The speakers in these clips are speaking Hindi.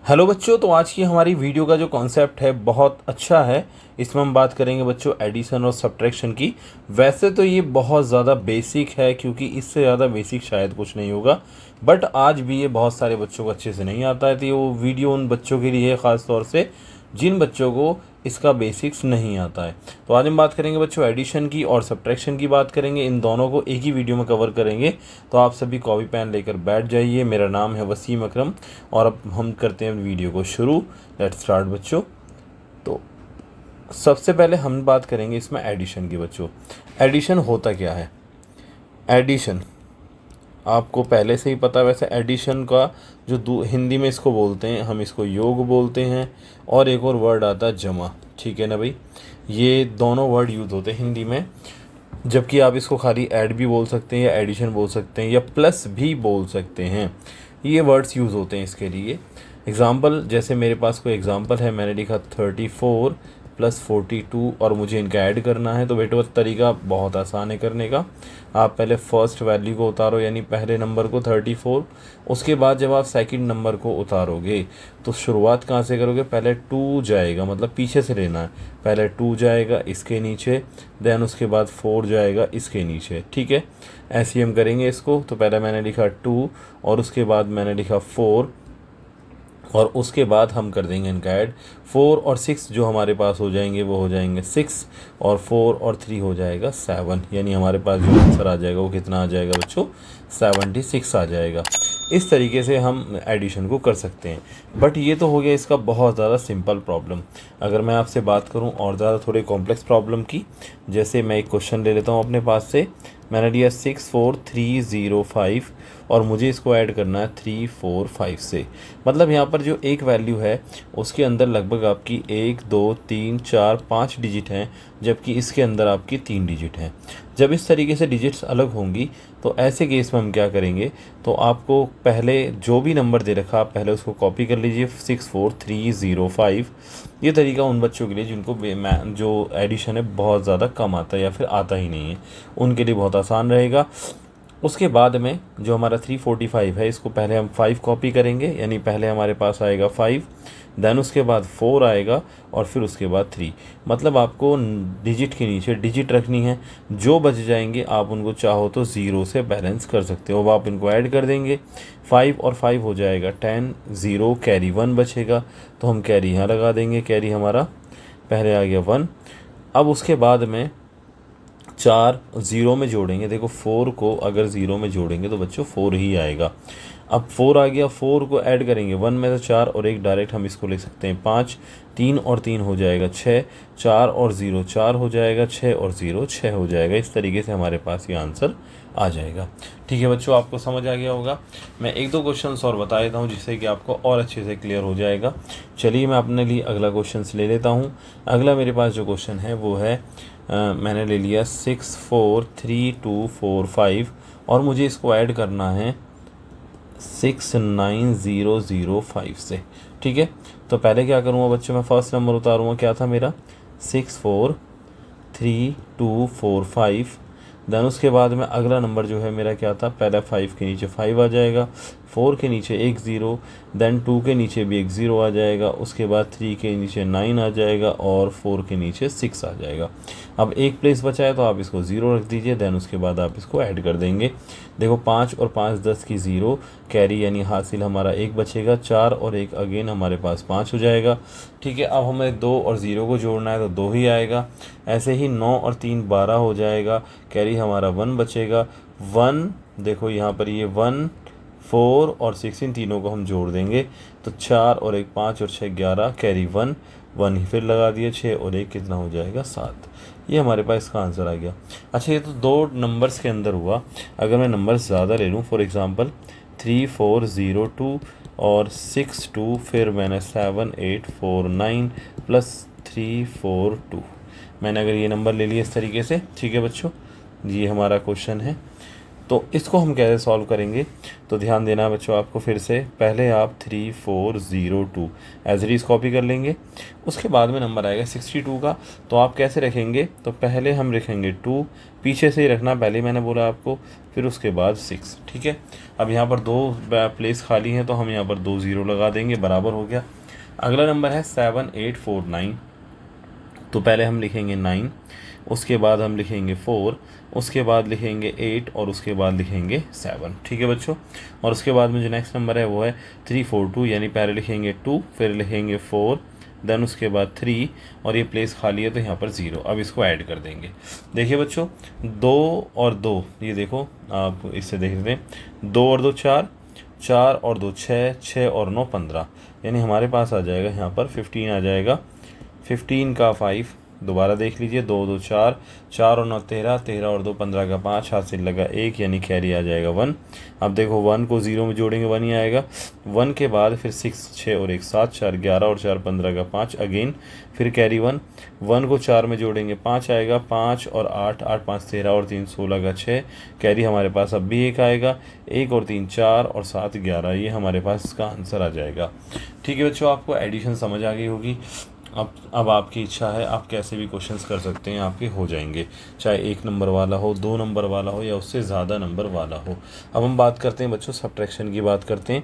हेलो बच्चों, तो आज की हमारी वीडियो का जो कॉन्सेप्ट है बहुत अच्छा है। इसमें हम बात करेंगे बच्चों एडिशन और सब्ट्रैक्शन की। वैसे तो ये बहुत ज़्यादा बेसिक है, क्योंकि इससे ज़्यादा बेसिक शायद कुछ नहीं होगा, बट आज भी ये बहुत सारे बच्चों को अच्छे से नहीं आता है। तो ये वो वीडियो उन बच्चों के लिए है, ख़ास तौर से जिन बच्चों को इसका बेसिक्स नहीं आता है। तो आज हम बात करेंगे बच्चों एडिशन की और सब्ट्रैक्शन की बात करेंगे। इन दोनों को एक ही वीडियो में कवर करेंगे। तो आप सभी कॉपी पेन लेकर बैठ जाइए। मेरा नाम है वसीम अकरम और अब हम करते हैं वीडियो को शुरू। लेट्स स्टार्ट बच्चों। तो सबसे पहले हम बात करेंगे इसमें एडिशन की। बच्चों एडिशन होता क्या है? एडिशन आपको पहले से ही पता है। वैसे एडिशन का जो हिंदी में इसको बोलते हैं, हम इसको योग बोलते हैं, और एक और वर्ड आता है जमा। ठीक है ना भाई, ये दोनों वर्ड यूज़ होते हैं हिंदी में। जबकि आप इसको खाली ऐड भी बोल सकते हैं, या एडिशन बोल सकते हैं, या प्लस भी बोल सकते हैं। ये वर्ड्स यूज़ होते हैं इसके लिए। एग्ज़ाम्पल, जैसे मेरे पास कोई एग्ज़ाम्पल है, मैंने लिखा 34 + 42 और मुझे इनका ऐड करना है। तो बेटो तरीका बहुत आसान है करने का। आप पहले फर्स्ट वैल्यू को उतारो, यानी पहले नंबर को 34। उसके बाद जब आप सेकंड नंबर को उतारोगे तो शुरुआत कहाँ से करोगे? पहले 2 जाएगा, मतलब पीछे से लेना है। पहले 2 जाएगा इसके नीचे, देन उसके बाद 4 जाएगा इसके नीचे। ठीक है, ऐसे ही हम करेंगे इसको। तो पहले मैंने लिखा 2 और उसके बाद मैंने लिखा 4, और उसके बाद हम कर देंगे इनका ऐड। 4 और 6 जो हमारे पास हो जाएंगे वो हो जाएंगे 6, और 4 और 3 हो जाएगा 7। यानी हमारे पास जो आंसर आ जाएगा वो कितना आ जाएगा बच्चों? 76 आ जाएगा। इस तरीके से हम एडिशन को कर सकते हैं। बट ये तो हो गया इसका बहुत ज़्यादा सिंपल प्रॉब्लम। अगर मैं आपसे बात करूं और ज़्यादा थोड़ी कॉम्प्लेक्स प्रॉब्लम की, जैसे मैं एक क्वेश्चन ले लेता हूं अपने पास से। मैंने लिया 64305 और मुझे इसको ऐड करना है 345 से। मतलब यहाँ पर जो एक वैल्यू है उसके अंदर लगभग आपकी 1 2 3 4 5 डिजिट हैं, जबकि इसके अंदर आपकी 3 डिजिट हैं। जब इस तरीके से डिजिट्स अलग होंगी तो ऐसे केस में हम क्या करेंगे? तो आपको पहले जो भी नंबर दे रखा आप पहले उसको कॉपी कर लीजिए, 64305। ये तरीका उन बच्चों के लिए जिनको जो एडिशन है बहुत ज़्यादा कम आता है या फिर आता ही नहीं है, उनके लिए बहुत आसान रहेगा। उसके बाद में जो हमारा 345 है, इसको पहले हम 5 कॉपी करेंगे, यानी पहले हमारे पास आएगा 5, देन उसके बाद 4 आएगा, और फिर उसके बाद 3। मतलब आपको डिजिट के नीचे डिजिट रखनी है। जो बच जाएंगे आप उनको चाहो तो 0 से बैलेंस कर सकते हो। अब आप इनको ऐड कर देंगे, 5 और 5 हो जाएगा 10, 0 कैरी 1 बचेगा, तो हम कैरी यहाँ लगा देंगे। कैरी हमारा पहले आ गया 1। अब उसके बाद में 4 ज़ीरो में जोड़ेंगे। देखो 4 को अगर ज़ीरो में जोड़ेंगे तो बच्चों 4 ही आएगा। अब 4 आ गया, 4 को ऐड करेंगे 1 में से 4 और 1 डायरेक्ट हम इसको लिख सकते हैं 5। 3 और 3 हो जाएगा 6, 4 और 0 4 हो जाएगा, 6 और 0 6 हो जाएगा। इस तरीके से हमारे पास ये आंसर आ जाएगा। ठीक है बच्चों, आपको समझ आ गया होगा। मैं एक दो क्वेश्चंस और बता देता हूँ जिससे कि आपको और अच्छे से क्लियर हो जाएगा। चलिए मैं अपने लिए अगला क्वेश्चन ले लेता हूँ। अगला मेरे पास जो क्वेश्चन है वो है मैंने ले लिया 643245 और मुझे इसको ऐड करना है 69005 से। ठीक है, तो पहले क्या करूँगा बच्चों? मैं फर्स्ट नंबर उतारूँगा, क्या था मेरा? 64345। देन उसके बाद में अगला नंबर जो है मेरा क्या था? पहले 5 के नीचे 5 आ जाएगा, 4 के नीचे एक 0, देन 2 के नीचे भी एक 0 आ जाएगा, उसके बाद 3 के नीचे 9 आ जाएगा, और 4 के नीचे 6 आ जाएगा। अब एक प्लेस बचा है तो आप इसको 0 रख दीजिए, देन उसके बाद आप इसको ऐड कर देंगे। देखो 5 और 5 10 की 0 कैरी, यानी हासिल हमारा 1 बचेगा। 4 और 1 अगेन हमारे पास 5 हो जाएगा। ठीक है, अब हमें 2 और 0 को जोड़ना है तो 2 ही आएगा। ऐसे ही 9 और 3 12 हो जाएगा, कैरी हमारा 1 बचेगा। 1 देखो यहाँ पर ये 1 4 और 6 इन तीनों को हम जोड़ देंगे तो 4 और 1 5 और 6 11, कैरी 1 1 ही फिर लगा दिए, 6 और 1 कितना हो जाएगा? 7। ये हमारे पास इसका आंसर आ गया। अच्छा, ये तो 2 नंबर्स के अंदर हुआ। अगर मैं नंबर्स ज़्यादा ले लूँ, फॉर एग्ज़ाम्पल 3402 और 62, फिर मैंने 7849 + 342, मैंने अगर ये नंबर ले लिए इस तरीके से। ठीक है बच्चों, ये हमारा क्वेश्चन है। तो इसको हम कैसे सॉल्व करेंगे, तो ध्यान देना बच्चों आपको फिर से, पहले आप 3402 एज इट इज़ कॉपी कर लेंगे। उसके बाद में नंबर आएगा 62 का, तो आप कैसे रखेंगे, तो पहले हम रखेंगे 2, पीछे से ही रखना, पहले मैंने बोला आपको, फिर उसके बाद 6। ठीक है, अब यहाँ पर 2 प्लेस खाली हैं तो हम यहाँ पर 2 0 लगा देंगे, बराबर हो गया। अगला नंबर है 7849, तो पहले हम लिखेंगे 9, उसके बाद हम लिखेंगे 4, उसके बाद लिखेंगे 8 और उसके बाद लिखेंगे 7। ठीक है बच्चों, और उसके बाद में जो नेक्स्ट नंबर है वो है 342, यानी पहले लिखेंगे 2, फिर लिखेंगे 4, देन उसके बाद 3, और ये प्लेस खाली है तो यहाँ पर 0। अब इसको ऐड कर देंगे। देखिए बच्चों 2 और 2, ये देखो आप इससे देख रहे हैं, 2 और 2 4, 4 और 2 6, 6 और 9 15, यानी हमारे पास आ जाएगा यहाँ पर 15 आ जाएगा। 15 का 5, दोबारा देख लीजिए, 2 2 4, 4 और 9 13, 13 और 2 15 का 5, हाथ से लगा 1, यानी कैरी आ जाएगा 1। अब देखो 1 को 0 में जोड़ेंगे 1 ही आएगा। 1 के बाद फिर 6, 6 और 1 7, 4 11 और 4 15 का 5, अगेन फिर कैरी 1। 1 को 4 में जोड़ेंगे 5 आएगा, 5 और 8, 8 5 13 और 3 16 का 6, कैरी हमारे पास अब भी 1 आएगा, 1 और 3 4 और 7 11, ये हमारे पास इसका आंसर आ जाएगा। ठीक है बच्चों, आपको एडिशन समझ आ गई होगी। अब आपकी इच्छा है, आप कैसे भी क्वेश्चंस कर सकते हैं, आपके हो जाएंगे, चाहे 1 नंबर वाला हो, 2 नंबर वाला हो या उससे ज़्यादा नंबर वाला हो। अब हम बात करते हैं बच्चों सब्ट्रैक्शन की बात करते हैं।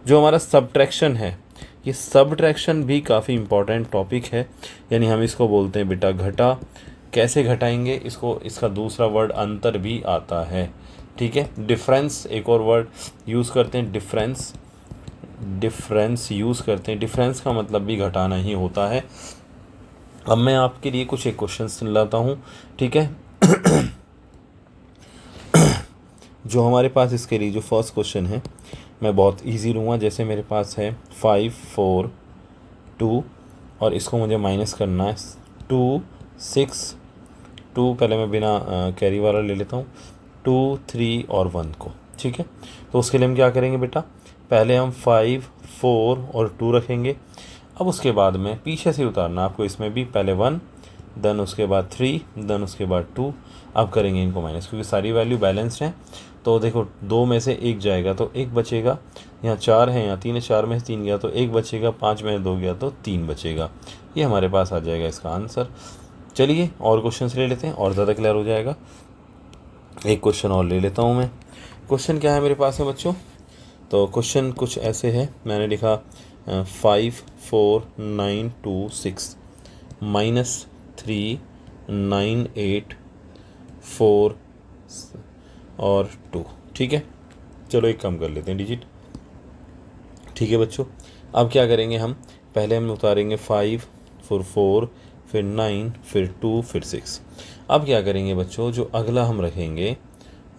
जो हमारा सब्ट्रैक्शन है, ये सब्ट्रैक्शन भी काफ़ी इंपॉर्टेंट टॉपिक है, यानी हम इसको बोलते हैं बेटा घटा। कैसे घटाएंगे इसको, इसका दूसरा वर्ड अंतर भी आता है। ठीक है, डिफरेंस एक और वर्ड यूज़ करते हैं, डिफरेंस यूज़ करते हैं। डिफरेंस का मतलब भी घटाना ही होता है। अब मैं आपके लिए कुछ एक क्वेश्चन सुन लाता हूँ। ठीक है जो हमारे पास इसके लिए जो फर्स्ट क्वेश्चन है, मैं बहुत इजी लूँगा। जैसे मेरे पास है 5 4 2 और इसको मुझे माइनस करना है 2 6 2, पहले मैं बिना कैरी वाला ले लेता हूँ, 2 3 और 1 को। ठीक है, तो उसके लिए हम क्या करेंगे बेटा, पहले हम 5 4 और 2 रखेंगे। अब उसके बाद में पीछे से उतारना आपको, इसमें भी पहले 1, देन उसके बाद 3, देन उसके बाद 2। अब करेंगे इनको माइनस, क्योंकि सारी वैल्यू बैलेंस्ड हैं। तो देखो 2 में से 1 जाएगा तो 1 बचेगा, यहाँ 4 है, यहाँ 3 है, 4 में से 3 गया तो 1 बचेगा, 5 में 2 गया तो 3 बचेगा। ये हमारे पास आ जाएगा इसका आंसर। चलिए और क्वेश्चन ले लेते हैं और ज़्यादा क्लियर हो जाएगा। एक क्वेश्चन और ले लेता हूँ मैं। क्वेश्चन क्या है मेरे पास है बच्चों, तो क्वेश्चन कुछ ऐसे है, मैंने लिखा 5 4 9 2 6 -3 9 8 4 और 2। ठीक है, चलो एक कम कर लेते हैं डिजिट। ठीक है बच्चों, अब क्या करेंगे हम, पहले हम उतारेंगे 5 फिर 4 फिर 9 फिर 2 फिर 6। अब क्या करेंगे बच्चों, जो अगला हम रखेंगे,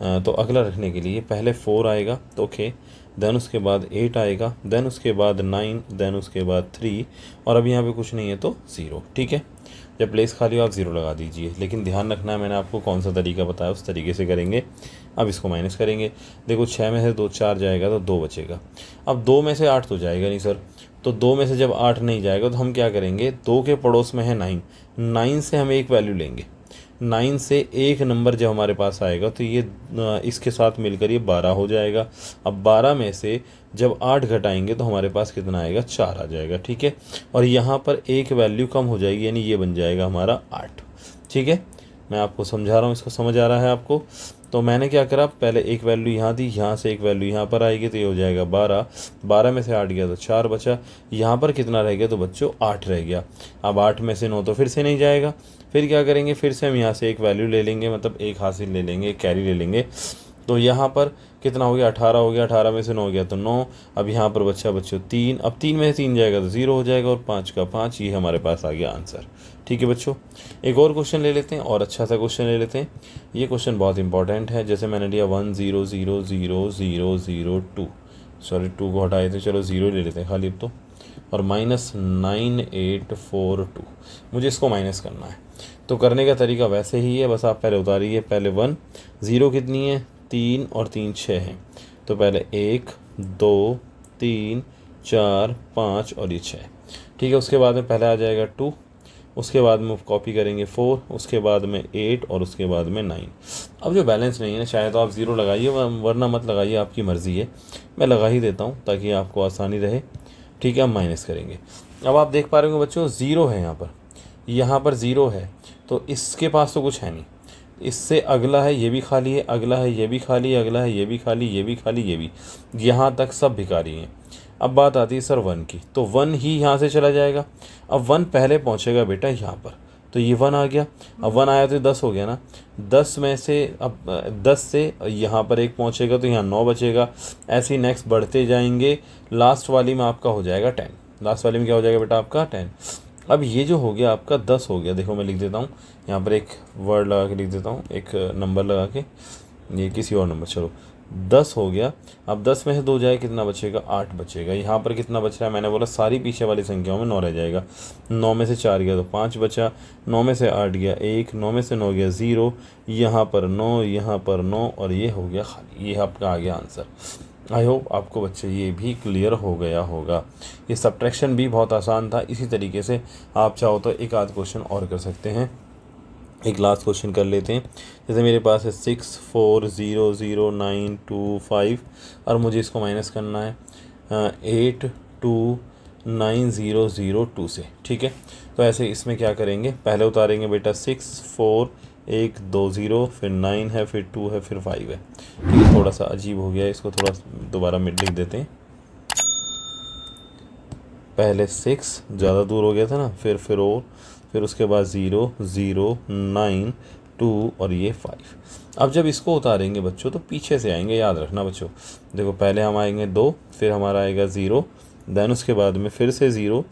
तो अगला रखने के लिए पहले 4 आएगा तो ओके, देन उसके बाद 8 आएगा, देन उसके बाद 9, देन उसके बाद 3, और अब यहाँ पे कुछ नहीं है तो 0। ठीक है, जब प्लेस खाली हो आप 0 लगा दीजिए, लेकिन ध्यान रखना है मैंने आपको कौन सा तरीका बताया, उस तरीके से करेंगे। अब इसको माइनस करेंगे, देखो 6 में से 2 4 जाएगा तो 2 बचेगा। अब 2 में से 8 तो जाएगा नहीं सर, तो 2 में से जब 8 नहीं जाएगा तो हम क्या करेंगे, 2 के पड़ोस में है 9, 9 से हम एक वैल्यू लेंगे, 9 से एक नंबर जब हमारे पास आएगा तो ये इसके साथ मिलकर ये 12 हो जाएगा। अब 12 में से जब 8 घटाएंगे तो हमारे पास कितना आएगा, 4 आ जाएगा। ठीक है, और यहाँ पर एक वैल्यू कम हो जाएगी, यानी ये बन जाएगा हमारा 8। ठीक है, मैं आपको समझा रहा हूँ, इसको समझ आ रहा है आपको। तो मैंने क्या करा, पहले एक वैल्यू यहाँ दी, यहाँ से एक वैल्यू यहाँ पर आएगी तो ये हो जाएगा 12, 12 में से 8 गया तो 4 बचा, यहाँ पर कितना रह गया तो बच्चों 8 रह गया। अब 8 में से 9 तो फिर से नहीं जाएगा, फिर क्या करेंगे, फिर से हम यहाँ से एक वैल्यू ले लेंगे, मतलब एक हासिल ले लेंगे, एक कैरी ले लेंगे। तो यहाँ पर कितना हो गया, 18 हो गया, 18 में से 9 गया तो 9। अब यहाँ पर बच्चा बच्चों 3, अब 3 में से 3 जाएगा तो 0 हो जाएगा, और 5 का 5, ये हमारे पास आ गया आंसर। ठीक है बच्चों, एक और क्वेश्चन ले लेते हैं, और अच्छा सा क्वेश्चन ले लेते हैं। ये क्वेश्चन बहुत इंपॉर्टेंट है, जैसे मैंने लिया 1 0 0 0 0 0 2, सॉरी 2 को हटाए थे, चलो 0 ले लेते हैं खाली अब तो, और -9842, मुझे इसको माइनस करना है। तो करने का तरीका वैसे ही है, बस आप पहले उतारिए, पहले 1, 0 कितनी है 3 और 3 6 हैं, तो पहले 1 2 3 4 5 और ये 6। ठीक है, उसके बाद में पहले आ जाएगा 2, उसके बाद में कॉपी करेंगे 4, उसके बाद में 8 और उसके बाद में 9। अब जो बैलेंस नहीं है ना, चाहे तो आप 0 लगाइए वरना मत लगाइए, आपकी मर्ज़ी है। मैं लगा ही देता हूँ ताकि आपको आसानी रहे। ठीक है, अब माइनस करेंगे। अब आप देख पा रहे होंगे बच्चों 0 है यहाँ पर 0 है, तो इसके पास तो कुछ है नहीं। इससे अगला है ये भी खाली है, अगला है ये भी खाली है, अगला है ये भी खाली, ये भी खाली, ये भी, यहाँ तक सब भिखारी हैं। अब बात आती है सर 1 की, तो 1 ही यहाँ से चला जाएगा। अब 1 पहले पहुँचेगा बेटा यहाँ पर, तो ये 1 आ गया। अब 1 आया तो 10 हो गया ना। 10 में से अब 10 से यहाँ पर 1 पहुँचेगा तो यहाँ 9 बचेगा। ऐसे ही नेक्स्ट बढ़ते जाएंगे, लास्ट वाली में आपका हो जाएगा 10। लास्ट वाली में क्या हो जाएगा बेटा आपका 10। अब ये जो हो गया आपका 10 हो गया। देखो मैं लिख देता हूँ यहाँ पर, एक वर्ड लगा के लिख देता हूँ, एक नंबर लगा के, ये किसी और नंबर, चलो 10 हो गया। अब 10 में से 2 जाए कितना बचेगा, 8 बचेगा। यहाँ पर कितना बच रहा है, मैंने बोला सारी पीछे वाली संख्याओं में 9 रह जाएगा। 9 में से 4 गया तो 5 बचा, 9 में से 8 गया 1, 9 में से 9 गया 0, यहाँ पर 9, यहाँ पर 9 और ये हो गया खाली। ये आपका आ गया आंसर। आई होप आपको बच्चे ये भी क्लियर हो गया होगा। ये सब्ट्रैक्शन भी बहुत आसान था। इसी तरीके से आप चाहो तो एक आध क्वेश्चन और कर सकते हैं। एक लास्ट क्वेश्चन कर लेते हैं। जैसे मेरे पास है 6 4 0 0 9 2 5 और मुझे इसको माइनस करना है 8 2 9 0 0 2 से। ठीक है, तो ऐसे इसमें क्या करेंगे, पहले उतारेंगे बेटा 6 4 1 2 0, फिर 9 है, फिर 2 है, फिर 5 है। ठीक है, थोड़ा सा अजीब हो गया, इसको थोड़ा दोबारा मिड लिख देते हैं। पहले 6 ज़्यादा दूर हो गया था ना, फिर और फिर उसके बाद 0 0 9 2 और ये 5। अब जब इसको उतारेंगे बच्चों तो पीछे से आएंगे, याद रखना बच्चों। देखो पहले हम आएंगे 2, फिर हमारा आएगा 0, देन उसके बाद में फिर से 0,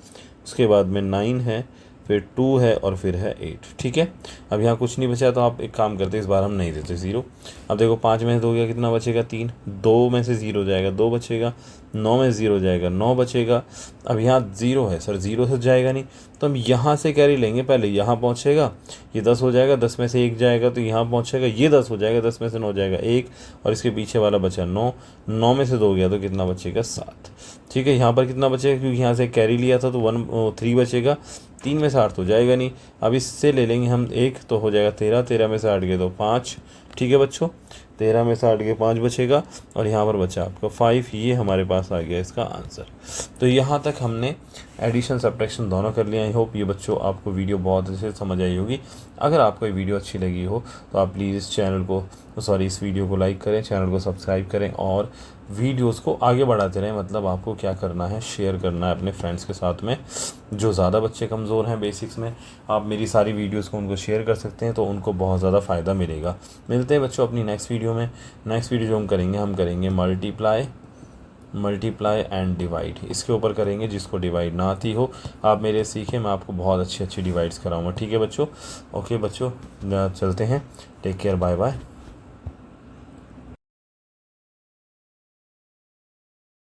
उसके बाद में 9 है, फिर 2 है और फिर है 8। ठीक है, अब यहाँ कुछ नहीं बचा तो आप एक काम करते, इस बार हम नहीं देते 0। अब देखो 5 में से 2 गया कितना बचेगा 3, 2 में से 0 जाएगा 2 बचेगा, 9 में से 0 जाएगा 9 बचेगा। अब यहाँ 0 है सर, 0 से जाएगा नहीं, तो हम यहाँ से कैरी लेंगे, पहले यहाँ पहुँचेगा, ये 10 हो जाएगा, 10 में से 1 जाएगा तो यहाँ पहुँचेगा, ये 10 हो जाएगा, 10 में से 9 जाएगा 1 और इसके पीछे वाला बचा 9, 9 में से 2 गया तो कितना बचेगा 7। ठीक है, यहाँ पर कितना बचेगा, क्योंकि यहाँ से कैरी लिया था तो 3 बचेगा, 3 में से 8 तो जाएगा नहीं। अब इससे ले लेंगे हम 1 तो हो जाएगा 13, 13 में से 8 गए तो 5। ठीक है बच्चों, 13 में से 8 के 5 बचेगा और यहाँ पर बचा आपका 5। ये हमारे पास आ गया इसका आंसर। तो यहाँ तक हमने एडिशन सब्ट्रैक्शन दोनों कर लिया। आई होप ये बच्चों आपको वीडियो बहुत अच्छे से समझ आई होगी। अगर आपको ये वीडियो अच्छी लगी हो तो आप प्लीज़ इस वीडियो को लाइक करें, चैनल को सब्सक्राइब करें और वीडियोस को आगे बढ़ाते रहें। मतलब आपको क्या करना है, शेयर करना है अपने फ्रेंड्स के साथ में। जो ज़्यादा बच्चे कमज़ोर हैं बेसिक्स में, आप मेरी सारी वीडियोस को उनको शेयर कर सकते हैं, तो उनको बहुत ज़्यादा फ़ायदा मिलेगा। मिलते हैं बच्चों अपनी नेक्स्ट वीडियो में। नेक्स्ट वीडियो जो हम करेंगे मल्टीप्लाई एंड डिवाइड। इसके ऊपर करेंगे, जिसको डिवाइड ना आती हो आप मेरे सीखें, मैं आपको बहुत अच्छी डिवाइड्स कराऊंगा। ठीक है बच्चों, ओके बच्चों, चलते हैं। Take care, bye bye.